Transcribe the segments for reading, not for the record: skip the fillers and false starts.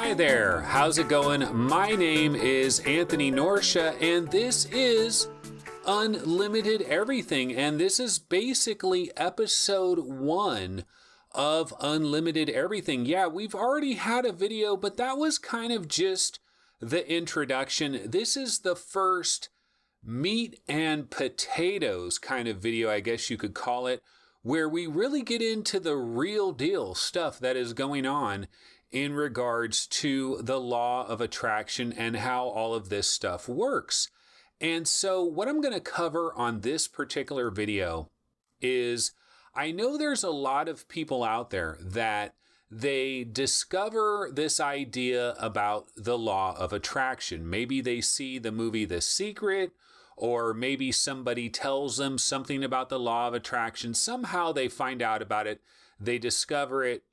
Hi there, how's it going? My name is Anthony Norcia, and this is Unlimited Everything, and this is basically episode 1 of Unlimited Everything. Yeah, we've already had a video, but that was kind of just the introduction. This is the first meat and potatoes kind of video, I guess you could call it, where we really get into the real deal stuff that is going on in regards to the law of attraction and how all of this stuff works. And so what I'm going to cover on this particular video is, I know there's a lot of people out there that they discover this idea about the law of attraction. Maybe they see the movie The Secret, or maybe somebody tells them something about the law of attraction. Somehow they find out about it, they discover it,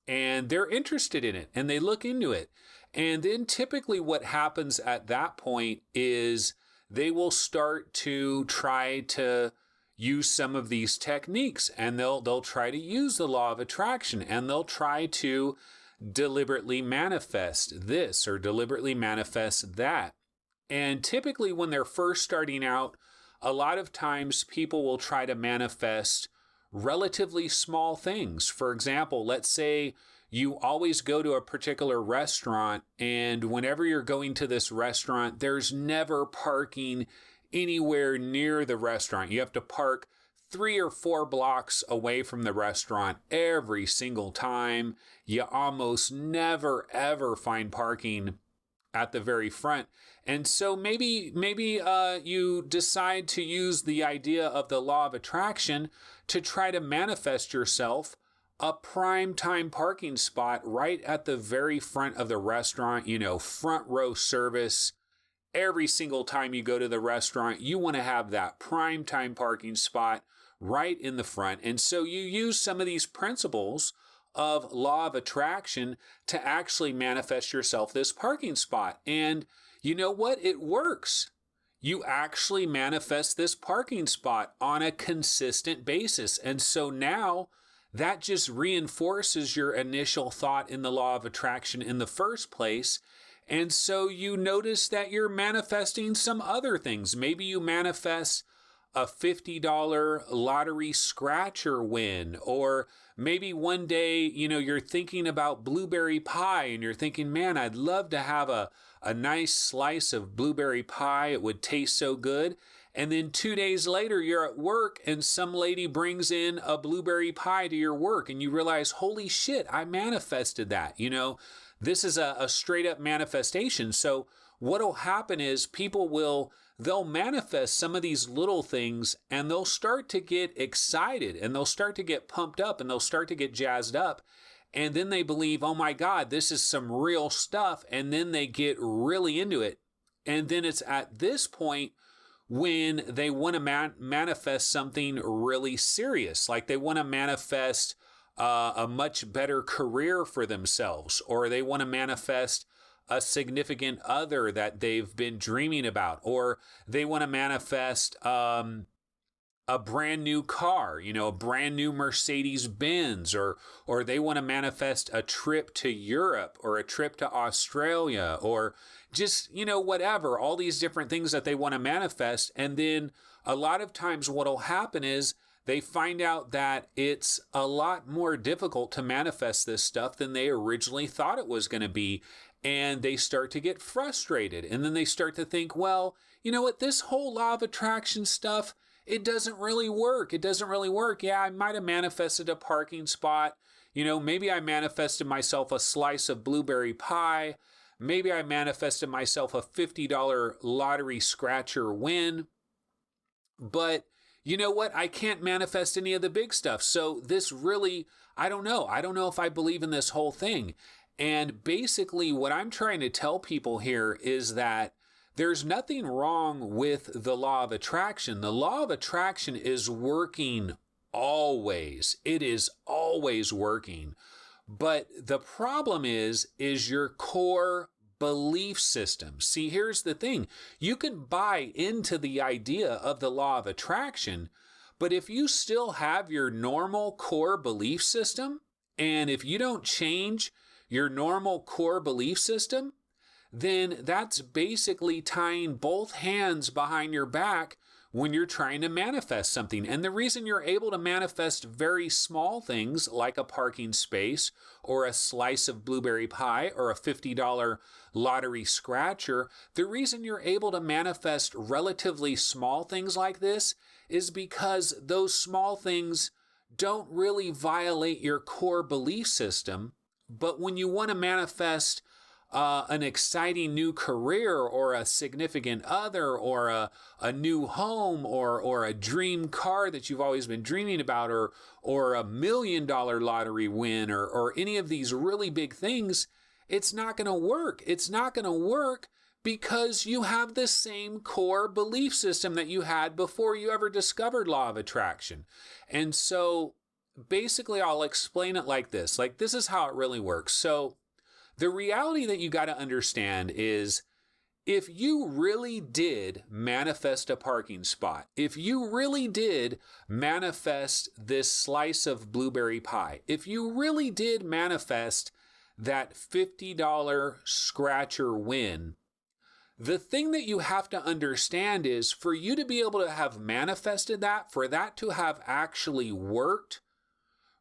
and they're interested in it, and they look into it. And then typically what happens at that point is they will start to try to use some of these techniques, and they'll try to use the law of attraction, and they'll try to deliberately manifest this or deliberately manifest that. And typically when they're first starting out, a lot of times people will try to manifest relatively small things. For example, let's say you always go to a particular restaurant, and whenever you're going to this restaurant, there's never parking anywhere near the restaurant. You have to park 3 or 4 blocks away from the restaurant every single time. You almost never ever find parking at the very front. And so maybe you decide to use the idea of the law of attraction to try to manifest yourself a prime time parking spot right at the very front of the restaurant, front row service. Every single time you go to the restaurant, you want to have that prime time parking spot right in the front. And so you use some of these principles of law of attraction to actually manifest yourself this parking spot. And you know what? It works. You actually manifest this parking spot on a consistent basis. And so now that just reinforces your initial thought in the law of attraction in the first place. And so you notice that you're manifesting some other things. Maybe you manifest a $50 lottery scratcher win, or maybe one day, you're thinking about blueberry pie and you're thinking, man, I'd love to have a nice slice of blueberry pie. It would taste so good. And then 2 days later, you're at work and some lady brings in a blueberry pie to your work and you realize, holy shit, I manifested that. This is a straight up manifestation. So what'll happen is they'll manifest some of these little things, and they'll start to get excited, and they'll start to get pumped up, and they'll start to get jazzed up. And then they believe, oh my God, this is some real stuff. And then they get really into it. And then it's at this point when they want to manifest something really serious, like they want to manifest a much better career for themselves, or they want to manifest a significant other that they've been dreaming about, or they want to manifest a brand new car, a brand new Mercedes Benz, or they want to manifest a trip to Europe or a trip to Australia, or just, whatever, all these different things that they want to manifest. And then a lot of times what'll happen is they find out that it's a lot more difficult to manifest this stuff than they originally thought it was going to be. And they start to get frustrated. And then they start to think, well, you know what, this whole law of attraction stuff, it doesn't really work. It doesn't really work. Yeah, I might have manifested a parking spot. Maybe I manifested myself a slice of blueberry pie. Maybe I manifested myself a $50 lottery scratcher win. But you know what? I can't manifest any of the big stuff. So this really, I don't know. I don't know if I believe in this whole thing. And basically what I'm trying to tell people here is that there's nothing wrong with the law of attraction. The law of attraction is working always. It is always working. But the problem is your core belief system. See, here's the thing. You can buy into the idea of the law of attraction, but if you still have your normal core belief system, and if you don't change your normal core belief system, then that's basically tying both hands behind your back when you're trying to manifest something. And the reason you're able to manifest very small things like a parking space or a slice of blueberry pie or a $50 lottery scratcher, the reason you're able to manifest relatively small things like this is because those small things don't really violate your core belief system. But when you want to manifest an exciting new career or a significant other or a new home or a dream car that you've always been dreaming about or $1 million lottery win or any of these really big things, it's not going to work. It's not going to work because you have the same core belief system that you had before you ever discovered law of attraction. And so basically I'll explain it like this. Like, this is how it really works. So the reality that you got to understand is if you really did manifest a parking spot, if you really did manifest this slice of blueberry pie, if you really did manifest that $50 scratcher win, the thing that you have to understand is for you to be able to have manifested that, for that to have actually worked,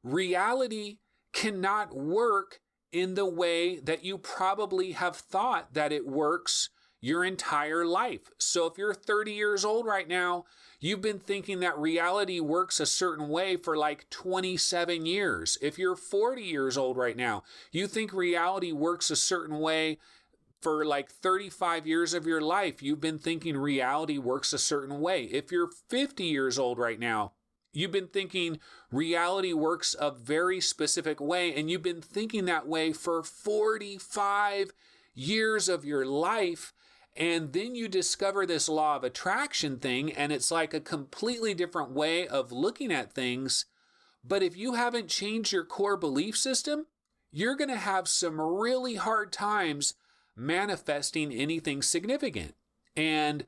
reality cannot work in the way that you probably have thought that it works your entire life. So if you're 30 years old right now, you've been thinking that reality works a certain way for like 27 years. If you're 40 years old right now, you think reality works a certain way for like 35 years of your life. You've been thinking reality works a certain way. If you're 50 years old right now, you've been thinking reality works a very specific way, and you've been thinking that way for 45 years of your life. And then you discover this law of attraction thing, and it's like a completely different way of looking at things. But if you haven't changed your core belief system, you're going to have some really hard times manifesting anything significant. And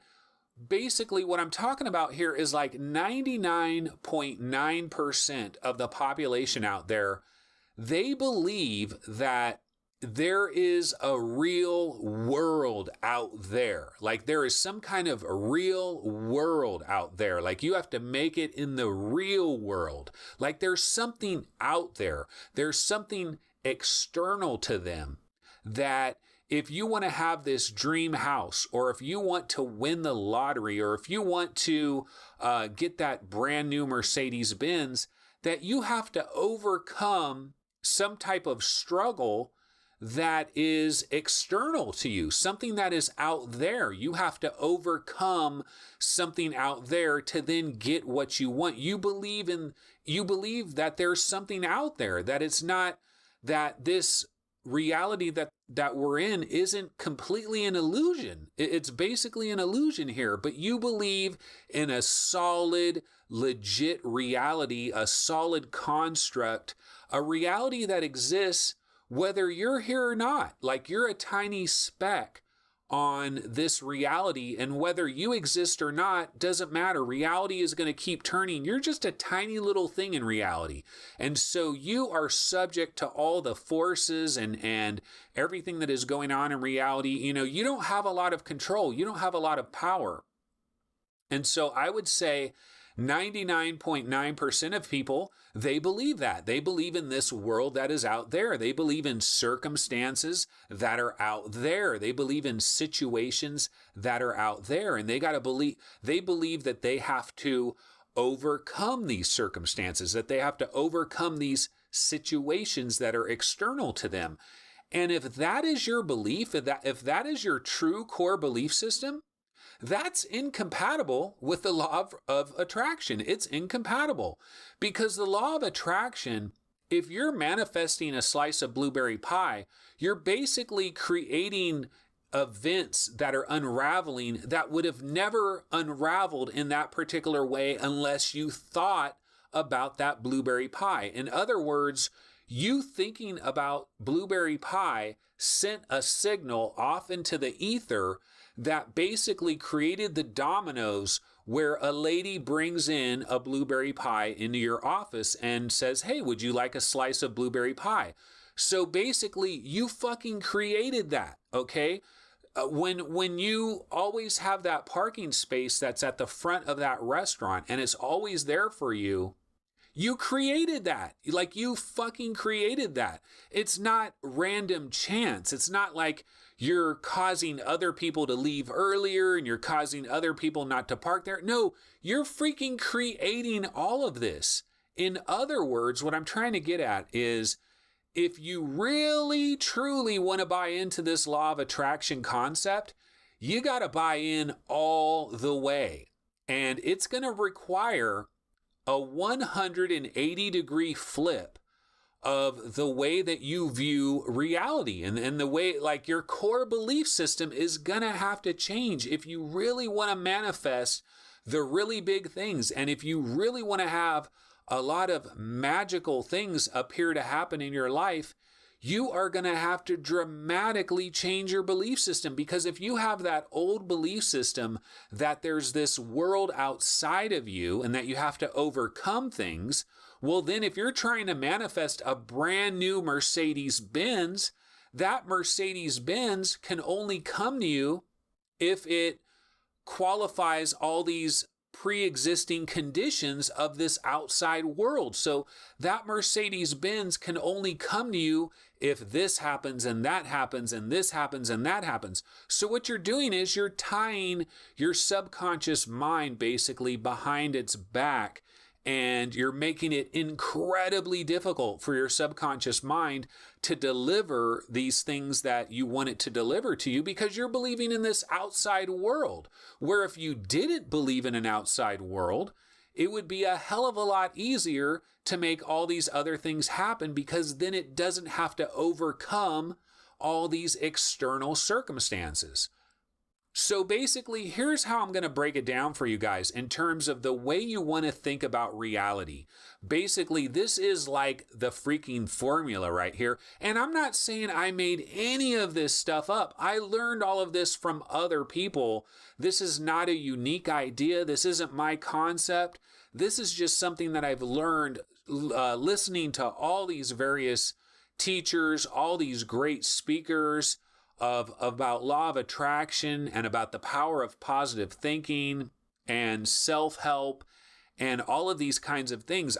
basically, what I'm talking about here is like 99.9% of the population out there, they believe that there is a real world out there. Like there is some kind of real world out there. Like you have to make it in the real world. Like there's something out there. There's something external to them that if you want to have this dream house, or if you want to win the lottery, or if you want to get that brand new Mercedes-Benz, that you have to overcome some type of struggle that is external to you, something that is out there. You have to overcome something out there to then get what you want. You believe that there's something out there, that it's not that this reality that we're in isn't completely an illusion. It's basically an illusion here, but you believe in a solid, legit reality, a solid construct, a reality that exists whether you're here or not. Like you're a tiny speck on this reality, and whether you exist or not doesn't matter. Reality is going to keep turning. You're just a tiny little thing in reality. And so you are subject to all the forces and everything that is going on in reality. You know, you don't have a lot of control. You don't have a lot of power. And so I would say 99.9% of people, they believe that. They believe in this world that is out there. They believe in circumstances that are out there. They believe in situations that are out there. And they believe that they have to overcome these circumstances, that they have to overcome these situations that are external to them. And if that is your belief, if that is your true core belief system, that's incompatible with the law of attraction. It's incompatible because the law of attraction, if you're manifesting a slice of blueberry pie, you're basically creating events that are unraveling that would have never unraveled in that particular way unless you thought about that blueberry pie. In other words, you thinking about blueberry pie sent a signal off into the ether that basically created the dominoes where a lady brings in a blueberry pie into your office and says, hey, would you like a slice of blueberry pie? So basically, you fucking created that, okay? When you always have that parking space that's at the front of that restaurant and it's always there for you, you created that. Like, you fucking created that. It's not random chance. It's not like you're causing other people to leave earlier and you're causing other people not to park there. No, you're freaking creating all of this. In other words, what I'm trying to get at is, if you really, truly want to buy into this law of attraction concept, you got to buy in all the way. And it's going to require a 180-degree flip of the way that you view reality, and the way, like, your core belief system is going to have to change if you really want to manifest the really big things. And if you really want to have a lot of magical things appear to happen in your life, you are going to have to dramatically change your belief system. Because if you have that old belief system that there's this world outside of you and that you have to overcome things, well, then if you're trying to manifest a brand new Mercedes-Benz, that Mercedes-Benz can only come to you if it qualifies all these pre-existing conditions of this outside world. So that Mercedes-Benz can only come to you if this happens and that happens and this happens and that happens. So what you're doing is you're tying your subconscious mind basically behind its back, and you're making it incredibly difficult for your subconscious mind to deliver these things that you want it to deliver to you, because you're believing in this outside world, where if you didn't believe in an outside world, it would be a hell of a lot easier to make all these other things happen, because then it doesn't have to overcome all these external circumstances. So basically, here's how I'm going to break it down for you guys in terms of the way you want to think about reality. Basically, this is like the freaking formula right here. And I'm not saying I made any of this stuff up. I learned all of this from other people. This is not a unique idea. This isn't my concept. This is just something that I've learned listening to all these various teachers, all these great speakers about law of attraction and about the power of positive thinking and self-help and all of these kinds of things.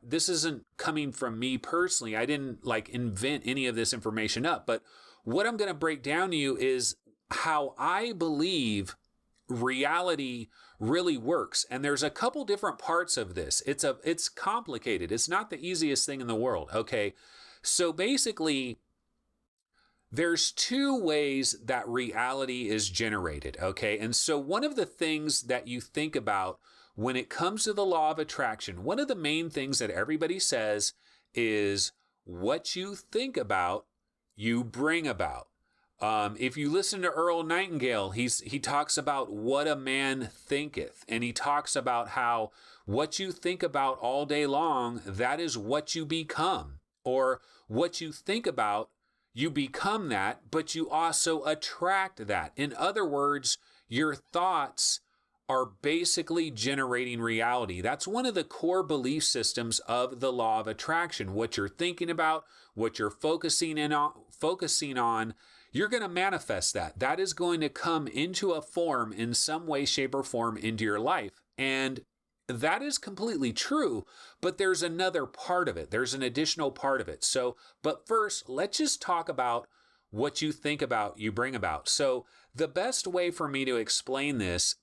This isn't coming from me personally. I didn't like invent any of this information up, but what I'm going to break down to you is how I believe reality really works. And there's a couple different parts of this. It's complicated. It's not the easiest thing in the world. Okay. So basically, there's two ways that reality is generated, okay? And so one of the things that you think about when it comes to the law of attraction, one of the main things that everybody says is what you think about, you bring about. If you listen to Earl Nightingale, he talks about what a man thinketh, and he talks about how what you think about all day long, that is what you become, or what you think about, you become that, but you also attract that. In other words, your thoughts are basically generating reality. That's one of the core belief systems of the law of attraction. What you're thinking about, what you're focusing on, you're going to manifest that. That is going to come into a form in some way, shape, or form into your life. And that is completely true, but there's another part of it. There's an additional part of it. But first, let's just talk about what you think about, you bring about. So the best way for me to explain this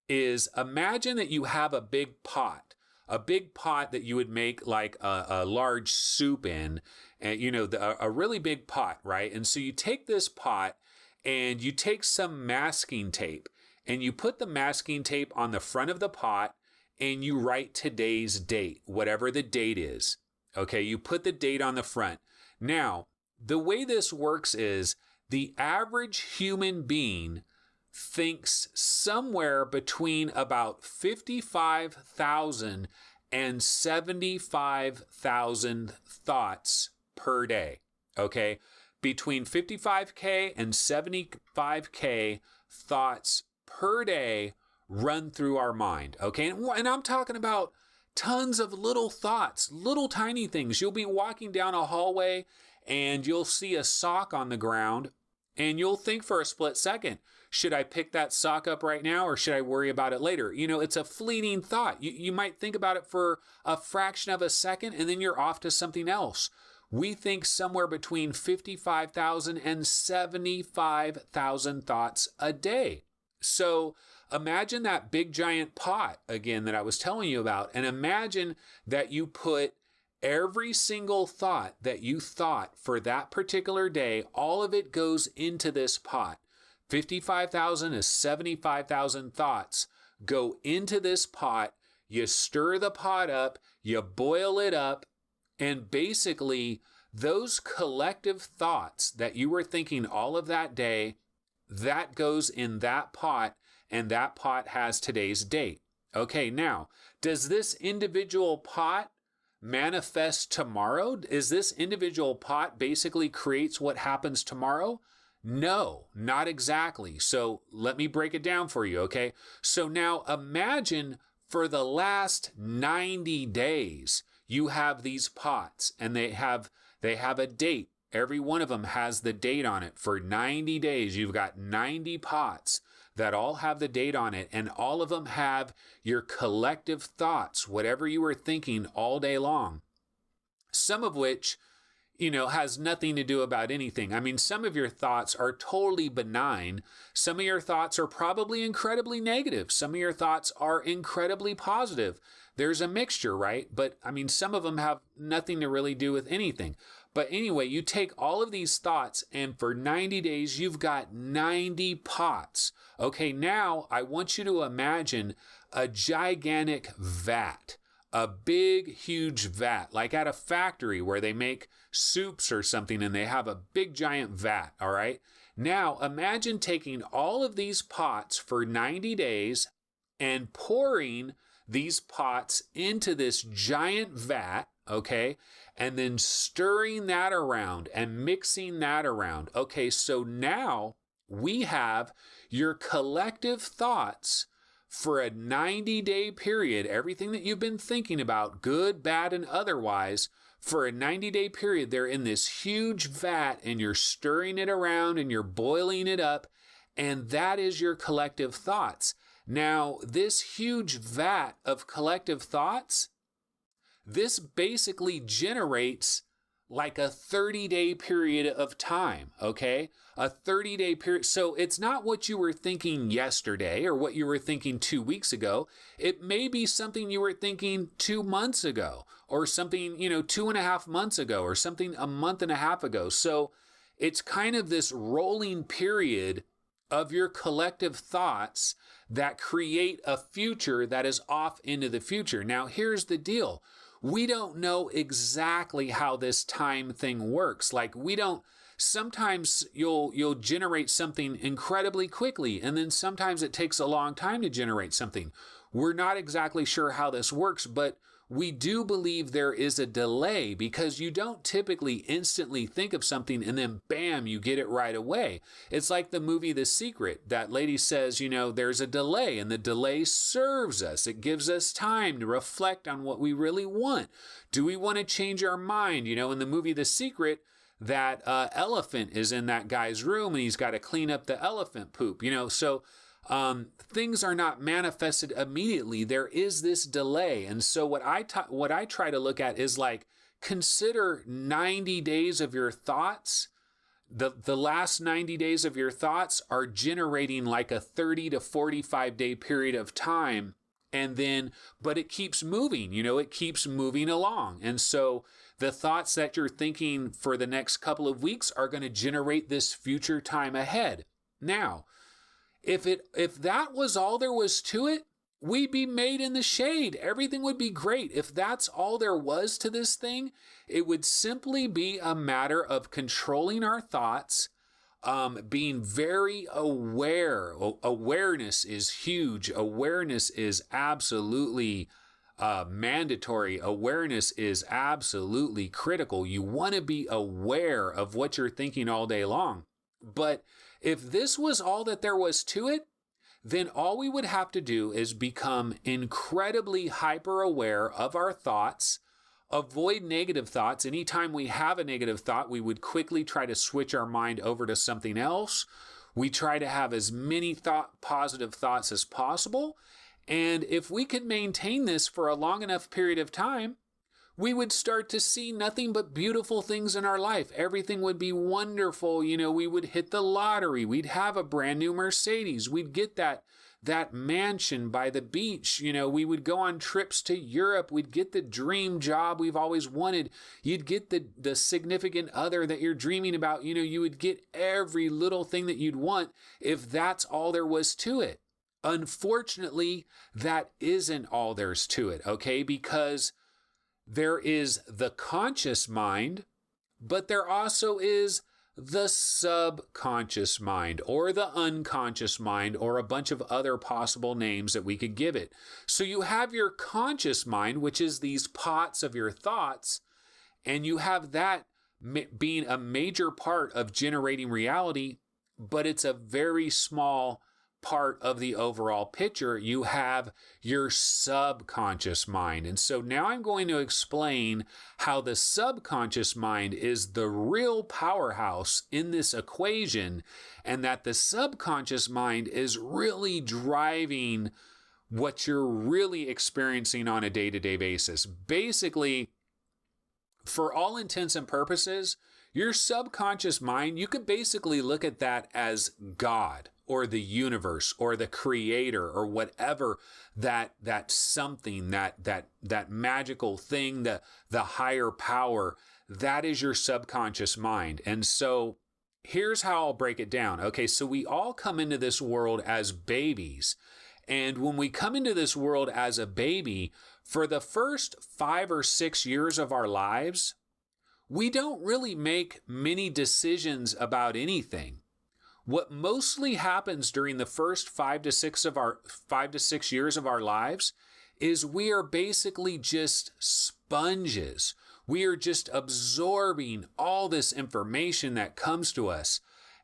is, imagine that you have a big pot that you would make like a large soup in, and a really big pot, right? And so you take this pot and you take some masking tape and you put the masking tape on the front of the pot, and you write today's date, whatever the date is. Okay, you put the date on the front. Now, the way this works is the average human being thinks somewhere between about 55,000 and 75,000 thoughts per day. Okay, between 55K and 75K thoughts per day run through our mind, okay? And I'm talking about tons of little thoughts, little tiny things. You'll be walking down a hallway and you'll see a sock on the ground and you'll think for a split second, should I pick that sock up right now or should I worry about it later? You know, it's a fleeting thought. You might think about it for a fraction of a second and then you're off to something else. We think somewhere between 55,000 and 75,000 thoughts a day. So imagine that big giant pot again that I was telling you about, and imagine that you put every single thought that you thought for that particular day, all of it goes into this pot. 55,000 to 75,000 thoughts go into this pot. You stir the pot up, you boil it up, and basically those collective thoughts that you were thinking all of that day, that goes in that pot, and that pot has today's date. Okay, now, does this individual pot manifest tomorrow? Is this individual pot basically creates what happens tomorrow? No, not exactly. So let me break it down for you, okay? So now imagine for the last 90 days, you have these pots and they have a date. Every one of them has the date on it. For 90 days, you've got 90 pots that all have the date on it, and all of them have your collective thoughts, whatever you were thinking all day long. Some of which, has nothing to do about anything. I mean, some of your thoughts are totally benign. Some of your thoughts are probably incredibly negative. Some of your thoughts are incredibly positive. There's a mixture, right? But I mean, some of them have nothing to really do with anything. But anyway, you take all of these thoughts and for 90 days, you've got 90 pots. Okay, now I want you to imagine a gigantic vat. A big, huge vat, like at a factory where they make soups or something and they have a big, giant vat, all right? Now, imagine taking all of these pots for 90 days and pouring these pots into this giant vat, okay? And then stirring that around and mixing that around. Okay, so now we have your collective thoughts for a 90-day period, everything that you've been thinking about, good, bad, and otherwise, for a 90-day period, they're in this huge vat and you're stirring it around and you're boiling it up, and that is your collective thoughts. Now, this huge vat of collective thoughts, this basically generates like a 30-day period of time, okay? A 30-day period. So it's not what you were thinking yesterday or what you were thinking 2 weeks ago. It may be something you were thinking 2 months ago or something, 2.5 months ago or something a month and a half ago. So it's kind of this rolling period of your collective thoughts that create a future that is off into the future. Now, here's the deal. We don't know exactly how this time thing works. Like sometimes you'll generate something incredibly quickly, and then sometimes it takes a long time to generate something. We're not exactly sure how this works, but we do believe there is a delay because you don't typically instantly think of something and then bam, you get it right away. It's like the movie The Secret. That lady says, there's a delay and the delay serves us. It gives us time to reflect on what we really want. Do we want to change our mind? In the movie The Secret, that elephant is in that guy's room and he's got to clean up the elephant poop, so things are not manifested immediately. There is this delay. And so what I try to look at is like, consider 90 days of your thoughts. The last 90 days of your thoughts are generating like a 30 to 45 day period of time. And then, but it keeps moving, it keeps moving along. And so the thoughts that you're thinking for the next couple of weeks are going to generate this future time ahead. Now, if that was all there was to it, we'd be made in the shade. Everything would be great. If that's all there was to this thing, it would simply be a matter of controlling our thoughts, being very aware. Awareness is huge. Awareness is absolutely mandatory. Awareness is absolutely critical. You want to be aware of what you're thinking all day long. But if this was all that there was to it, then all we would have to do is become incredibly hyper aware of our thoughts, avoid negative thoughts. Anytime we have a negative thought, we would quickly try to switch our mind over to something else. We try to have as many positive thoughts as possible. And if we could maintain this for a long enough period of time, we would start to see nothing but beautiful things in our life. Everything would be wonderful. We would hit the lottery. We'd have a brand new Mercedes. We'd get that mansion by the beach. We would go on trips to Europe. We'd get the dream job we've always wanted. You'd get the significant other that you're dreaming about. You would get every little thing that you'd want if that's all there was to it. Unfortunately, that isn't all there's to it, okay? Because there is the conscious mind, but there also is the subconscious mind or the unconscious mind or a bunch of other possible names that we could give it. So you have your conscious mind, which is these pots of your thoughts, and you have that being a major part of generating reality, but it's a very small part of the overall picture. You have your subconscious mind. And so now I'm going to explain how the subconscious mind is the real powerhouse in this equation, and that the subconscious mind is really driving what you're really experiencing on a day-to-day basis. Basically, for all intents and purposes, your subconscious mind, you could basically look at that as God, or the universe, or the creator, or whatever that something, that magical thing, the higher power, that is your subconscious mind. And so here's how I'll break it down. Okay, so we all come into this world as babies. And when we come into this world as a baby, for the first 5 or 6 years of our lives, we don't really make many decisions about anything. What mostly happens during the first 5 to 6 years of our lives is we are basically just sponges. We are just absorbing all this information that comes to us.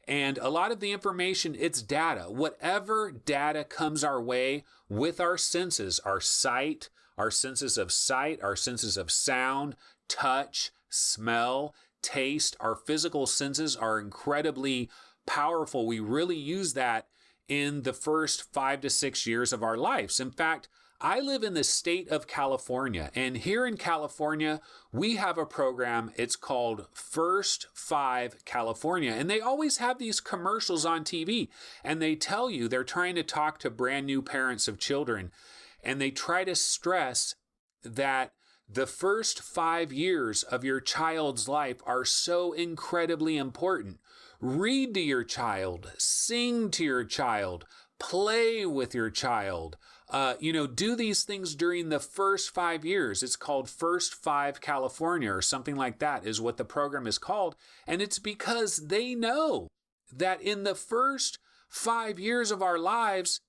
And a lot of the information, it's data. Whatever data comes our way with our senses, our sight, our senses of sight, our senses of sound, touch, smell, taste, our physical senses are incredibly powerful. We really use that in the first 5 to 6 years of our lives. In fact, I live in the state of California, and here in California, we have a program. It's called First 5 California, and they always have these commercials on TV, and they tell you they're trying to talk to brand new parents of children, and they try to stress that the first 5 years of your child's life are so incredibly important. Read to your child, sing to your child, play with your child. Do these things during the first 5 years. It's called First 5 California or something like that is what the program is called. And it's because they know that in the first 5 years of our lives,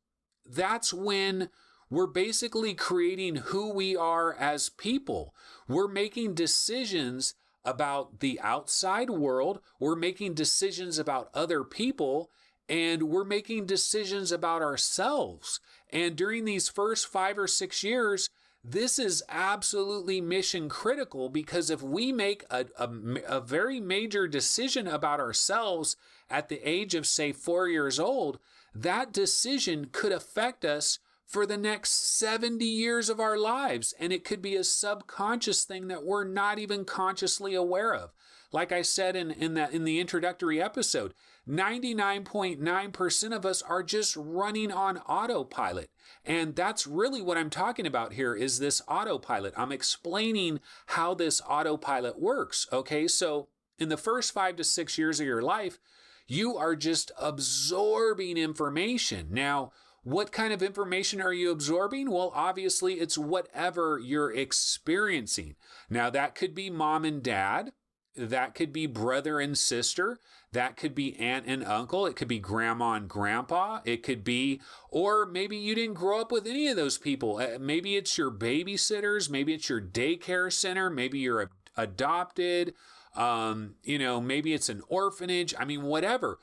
that's when we're basically creating who we are as people. We're making decisions about the outside world. We're making decisions about other people, and we're making decisions about ourselves. And during these first 5 or 6 years, this is absolutely mission critical, because if we make a very major decision about ourselves at the age of, say, 4 years old, that decision could affect us for the next 70 years of our lives. And it could be a subconscious thing that we're not even consciously aware of. Like I said in the introductory episode, 99.9% of us are just running on autopilot. And that's really what I'm talking about here, is this autopilot. I'm explaining how this autopilot works. Okay, so in the first 5 to 6 years of your life, you are just absorbing information. Now, what kind of information are you absorbing? Well, obviously, it's whatever you're experiencing. Now, that could be mom and dad. That could be brother and sister. That could be aunt and uncle. It could be grandma and grandpa. It could be, or maybe you didn't grow up with any of those people. Maybe it's your babysitters. Maybe it's your daycare center. Maybe you're adopted. Maybe it's an orphanage. I mean, whatever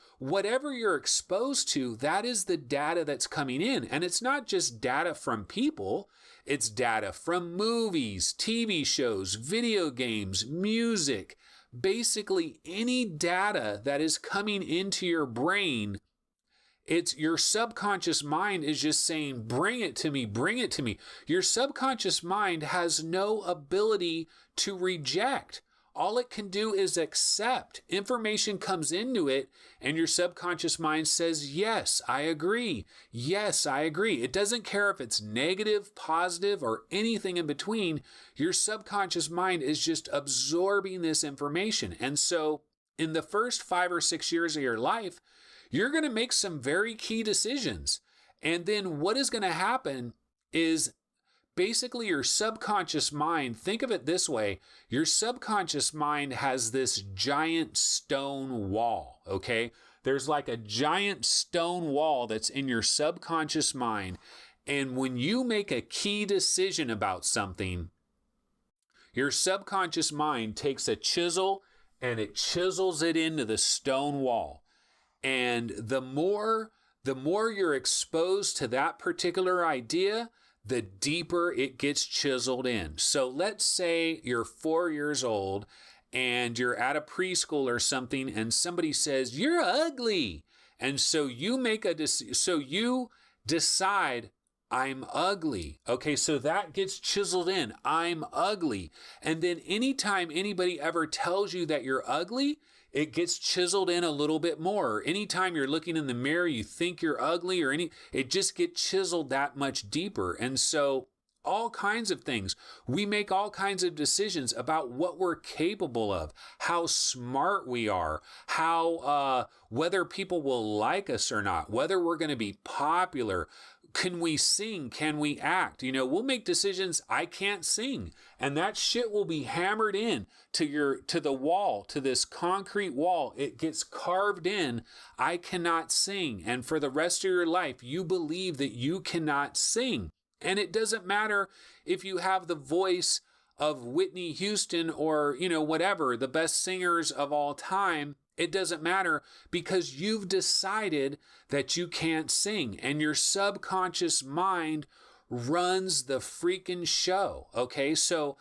you're exposed to, that is the data that's coming in. And it's not just data from people. It's data from movies, TV shows, video games, music, basically any data that is coming into your brain. It's your subconscious mind is just saying, bring it to me, bring it to me. Your subconscious mind has no ability to reject. All it can do is accept. Information comes into it, and your subconscious mind says, yes, I agree. Yes, I agree. It doesn't care if it's negative, positive, or anything in between. Your subconscious mind is just absorbing this information. And so in the first 5 or 6 years of your life, you're going to make some very key decisions. And then what is going to happen is basically your subconscious mind, think of it this way, your subconscious mind has this giant stone wall, okay? There's like a giant stone wall that's in your subconscious mind. And when you make a key decision about something, your subconscious mind takes a chisel and it chisels it into the stone wall. And the more you're exposed to that particular idea, the deeper it gets chiseled in. So let's say you're 4 years old and you're at a preschool or something and somebody says, you're ugly. And so you decide, I'm ugly. Okay, so that gets chiseled in. I'm ugly. And then anytime anybody ever tells you that you're ugly, it gets chiseled in a little bit more. Anytime you're looking in the mirror, you think you're ugly it just gets chiseled that much deeper. And so all kinds of things, we make all kinds of decisions about what we're capable of, how smart we are, how, whether people will like us or not, whether we're going to be popular. Can we sing? Can we act? We'll make decisions. I can't sing. And that shit will be hammered in to the wall, to this concrete wall. It gets carved in. I cannot sing. And for the rest of your life, you believe that you cannot sing. And it doesn't matter if you have the voice of Whitney Houston or, whatever, the best singers of all time. It doesn't matter because you've decided that you can't sing and your subconscious mind runs the freaking show. Okay, so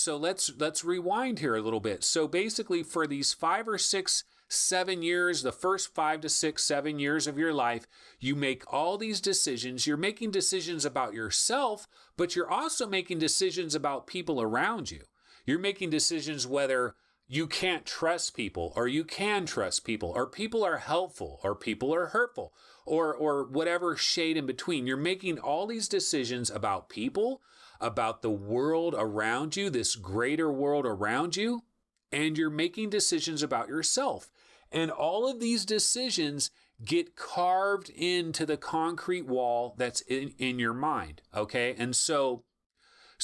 let's rewind here a little bit. So basically for these 5 or 6, 7 years, the first 5 to 6, 7 years of your life, you make all these decisions. You're making decisions about yourself, but you're also making decisions about people around you. You're making decisions whether you can't trust people, or you can trust people, or people are helpful, or people are hurtful, or whatever shade in between. You're making all these decisions about people, about the world around you, this greater world around you, and you're making decisions about yourself. And all of these decisions get carved into the concrete wall that's in your mind, okay? And so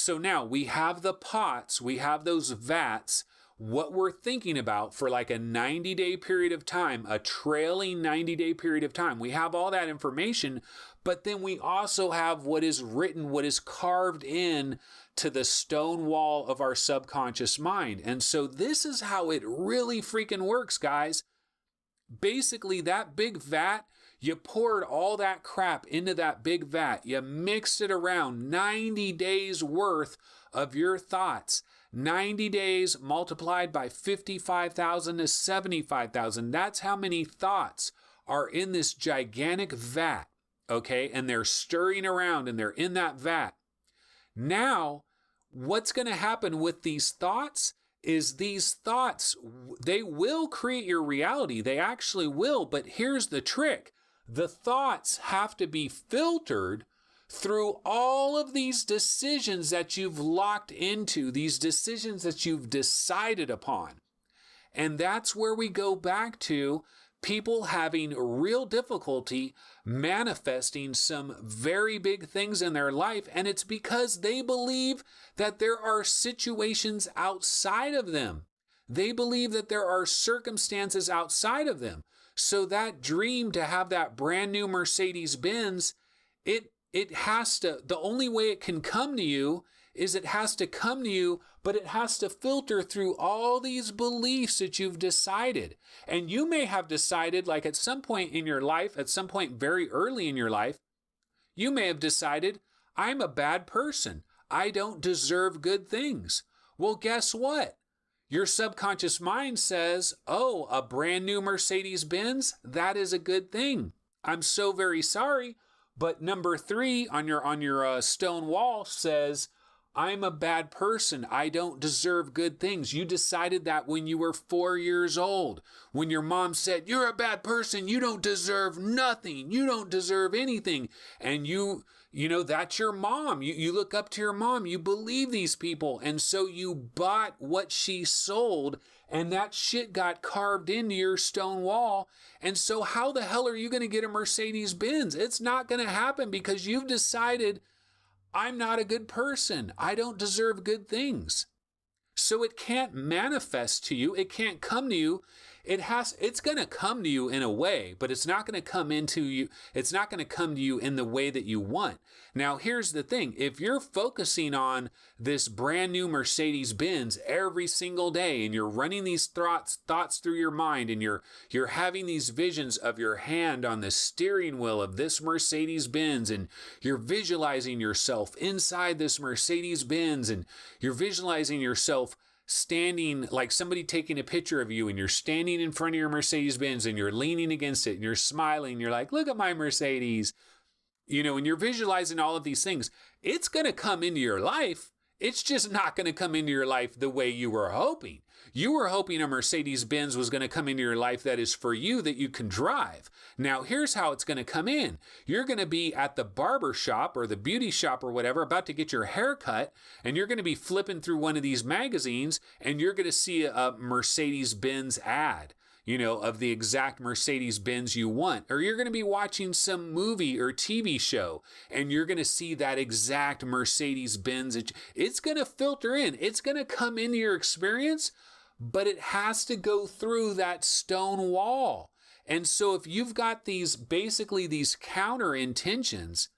now we have the pots, we have those vats, what we're thinking about for like a 90-day period of time, a trailing 90-day period of time. We have all that information, but then we also have what is written, what is carved in to the stone wall of our subconscious mind. And so this is how it really freaking works, guys. Basically, that big vat, you poured all that crap into that big vat. You mixed it around, 90 days worth of your thoughts. 90 days multiplied by 55,000 is 75,000. That's how many thoughts are in this gigantic vat, okay? And they're stirring around and they're in that vat. Now, what's going to happen with these thoughts is these thoughts, they will create your reality. They actually will, but here's the trick. The thoughts have to be filtered through all of these decisions that you've locked into, these decisions that you've decided upon. And that's where we go back to people having real difficulty manifesting some very big things in their life. And it's because they believe that there are situations outside of them. They believe that there are circumstances outside of them. So that dream to have that brand new Mercedes-Benz, it has to, the only way it can come to you is it has to come to you but it has to filter through all these beliefs that you've decided. And you may have decided, like at some point in your life, at some point very early in your life, you may have decided, I'm a bad person. I don't deserve good things. Well, guess what? Your subconscious mind says, oh, a brand new Mercedes-Benz, that is a good thing. I'm so very sorry, but number 3 on your stone wall says, I'm a bad person. I don't deserve good things. You decided that when you were 4 years old, when your mom said, you're a bad person. You don't deserve nothing. You don't deserve anything. And you know, that's your mom. You look up to your mom. You believe these people. And so you bought what she sold, and that shit got carved into your stone wall. And so how the hell are you going to get a Mercedes-Benz? It's not going to happen because you've decided, I'm not a good person. I don't deserve good things. So it can't manifest to you. It can't come to you. It's going to come to you in a way, but it's not going to come into you. It's not going to come to you in the way that you want. Now, here's the thing. If you're focusing on this brand new Mercedes-Benz every single day, and you're running these thoughts through your mind, and you're having these visions of your hand on the steering wheel of this Mercedes-Benz, and you're visualizing yourself inside this Mercedes-Benz, and you're visualizing yourself standing, like somebody taking a picture of you, and you're standing in front of your Mercedes-Benz, and you're leaning against it, and you're smiling, and you're like, look at my Mercedes, and you're visualizing all of these things. It's going to come into your life. It's just not going to come into your life the way you were hoping. You were hoping a Mercedes-Benz was going to come into your life that is for you, that you can drive. Now, here's how it's going to come in. You're going to be at the barber shop or the beauty shop or whatever, about to get your hair cut, and you're going to be flipping through one of these magazines, and you're going to see a Mercedes-Benz ad, of the exact Mercedes-Benz you want. Or you're going to be watching some movie or TV show, and you're going to see that exact Mercedes-Benz. It's going to filter in. It's going to come into your experience, but it has to go through that stone wall. And so if you've got these counter intentions,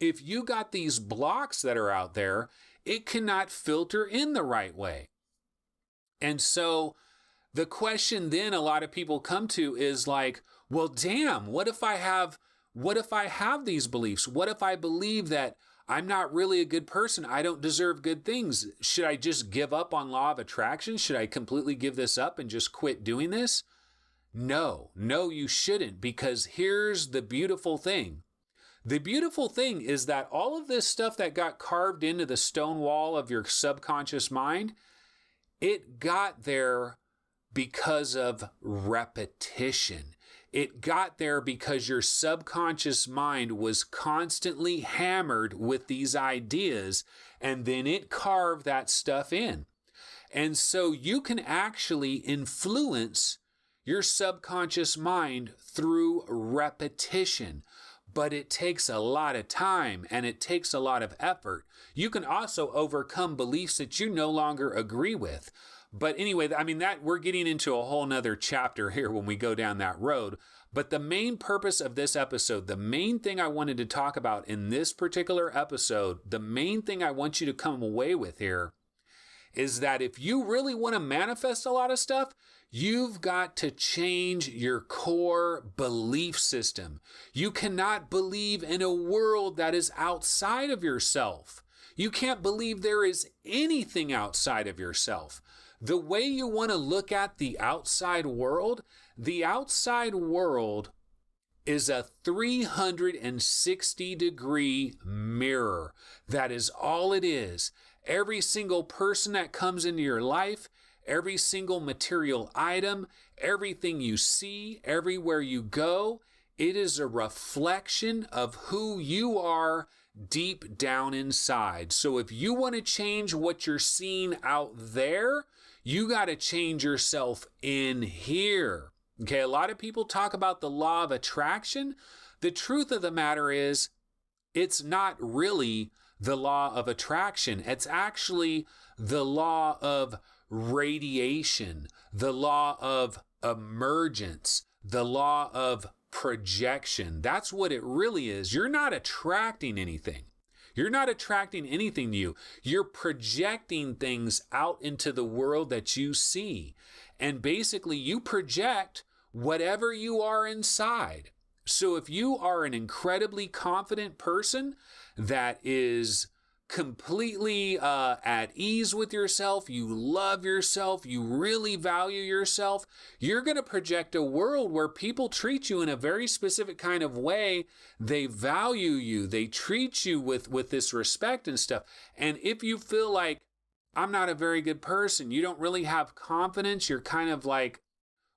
if you got these blocks that are out there, it cannot filter in the right way. And so the question then a lot of people come to is like, well, damn, what if I have these beliefs? What if I believe that I'm not really a good person? I don't deserve good things. Should I just give up on law of attraction? Should I completely give this up and just quit doing this? No, you shouldn't, because here's the beautiful thing. The beautiful thing is that all of this stuff that got carved into the stone wall of your subconscious mind, it got there because of repetition. It got there because your subconscious mind was constantly hammered with these ideas, and then it carved that stuff in. And so you can actually influence your subconscious mind through repetition, but it takes a lot of time and it takes a lot of effort. You can also overcome beliefs that you no longer agree with. But anyway, that we're getting into a whole nother chapter here when we go down that road. But the main purpose of this episode, the main thing I wanted to talk about in this particular episode, the main thing I want you to come away with here is that if you really want to manifest a lot of stuff, you've got to change your core belief system. You cannot believe in a world that is outside of yourself. You can't believe there is anything outside of yourself. The way you want to look at the outside world is a 360-degree mirror. That is all it is. Every single person that comes into your life, every single material item, everything you see, everywhere you go, it is a reflection of who you are deep down inside. So if you want to change what you're seeing out there, you got to change yourself in here. Okay, a lot of people talk about the law of attraction. The truth of the matter is, it's not really the law of attraction. It's actually the law of radiation, the law of emergence, the law of projection. That's what it really is. You're not attracting anything. You're not attracting anything to you. You're projecting things out into the world that you see. And basically, you project whatever you are inside. So if you are an incredibly confident person that is completely at ease with yourself, you love yourself, you really value yourself, you're going to project a world where people treat you in a very specific kind of way. They value you, they treat you with this respect and stuff. And if you feel like, I'm not a very good person, you don't really have confidence, you're kind of like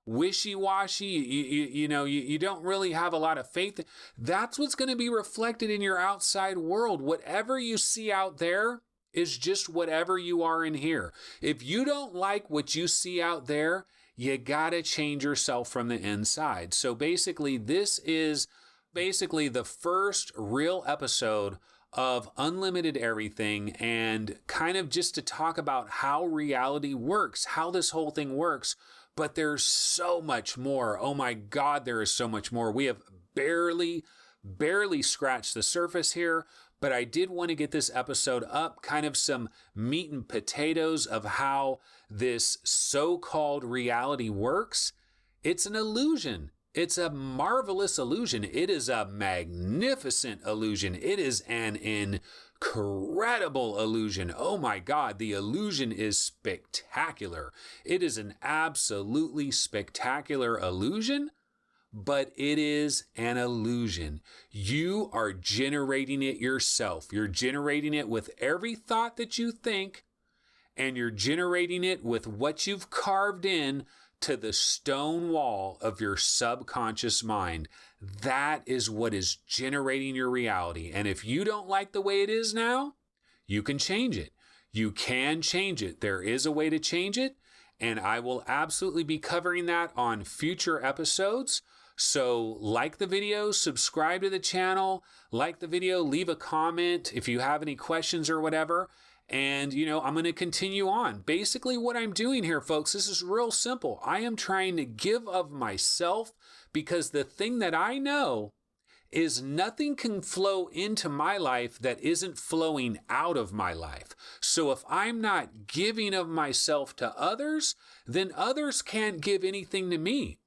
wishy-washy, you don't really have a lot of faith, that's what's going to be reflected in your outside world. Whatever you see out there is just whatever you are in here. If you don't like what you see out there, you got to change yourself from the inside. So basically, this is basically the first real episode of Unlimited Everything, and kind of just to talk about how reality works, how this whole thing works. But there's so much more. Oh my God, there is so much more. We have barely scratched the surface here, but I did want to get this episode up, kind of some meat and potatoes of how this so-called reality works. It's an illusion. It's a marvelous illusion. It is a magnificent illusion. It is an incredible illusion. Oh my God, the illusion is spectacular. It is an absolutely spectacular illusion, but it is an illusion. You are generating it yourself. You're generating it with every thought that you think, and you're generating it with what you've carved in to the stone wall of your subconscious mind. That is what is generating your reality. And if you don't like the way it is now, you can change it. You can change it. There is a way to change it, and I will absolutely be covering that on future episodes. So like the video, subscribe to the channel, like the video, leave a comment if you have any questions or whatever. And, I'm going to continue on. Basically, what I'm doing here, folks, this is real simple. I am trying to give of myself, because the thing that I know is nothing can flow into my life that isn't flowing out of my life. So if I'm not giving of myself to others, then others can't give anything to me.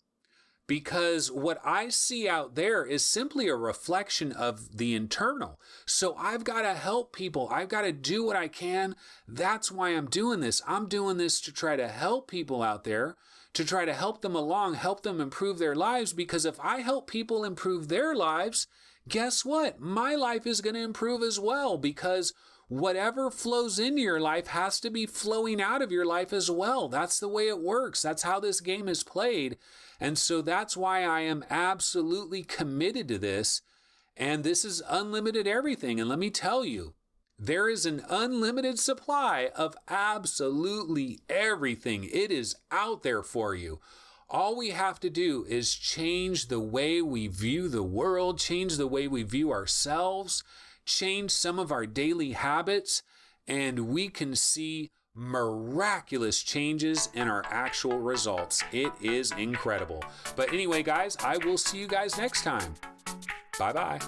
Because what I see out there is simply a reflection of the internal. So I've got to help people. I've got to do what I can. That's why I'm doing this. I'm doing this to try to help people out there, to try to help them along, help them improve their lives. Because if I help people improve their lives, guess what? My life is going to improve as well, because whatever flows into your life has to be flowing out of your life as well. That's the way it works. That's how this game is played. And so that's why I am absolutely committed to this. And this is Unlimited Everything. And let me tell you, there is an unlimited supply of absolutely everything. It is out there for you. All we have to do is change the way we view the world, change the way we view ourselves, change some of our daily habits, and we can see miraculous changes in our actual results. It is incredible. But anyway, guys, I will see you guys next time. Bye-bye.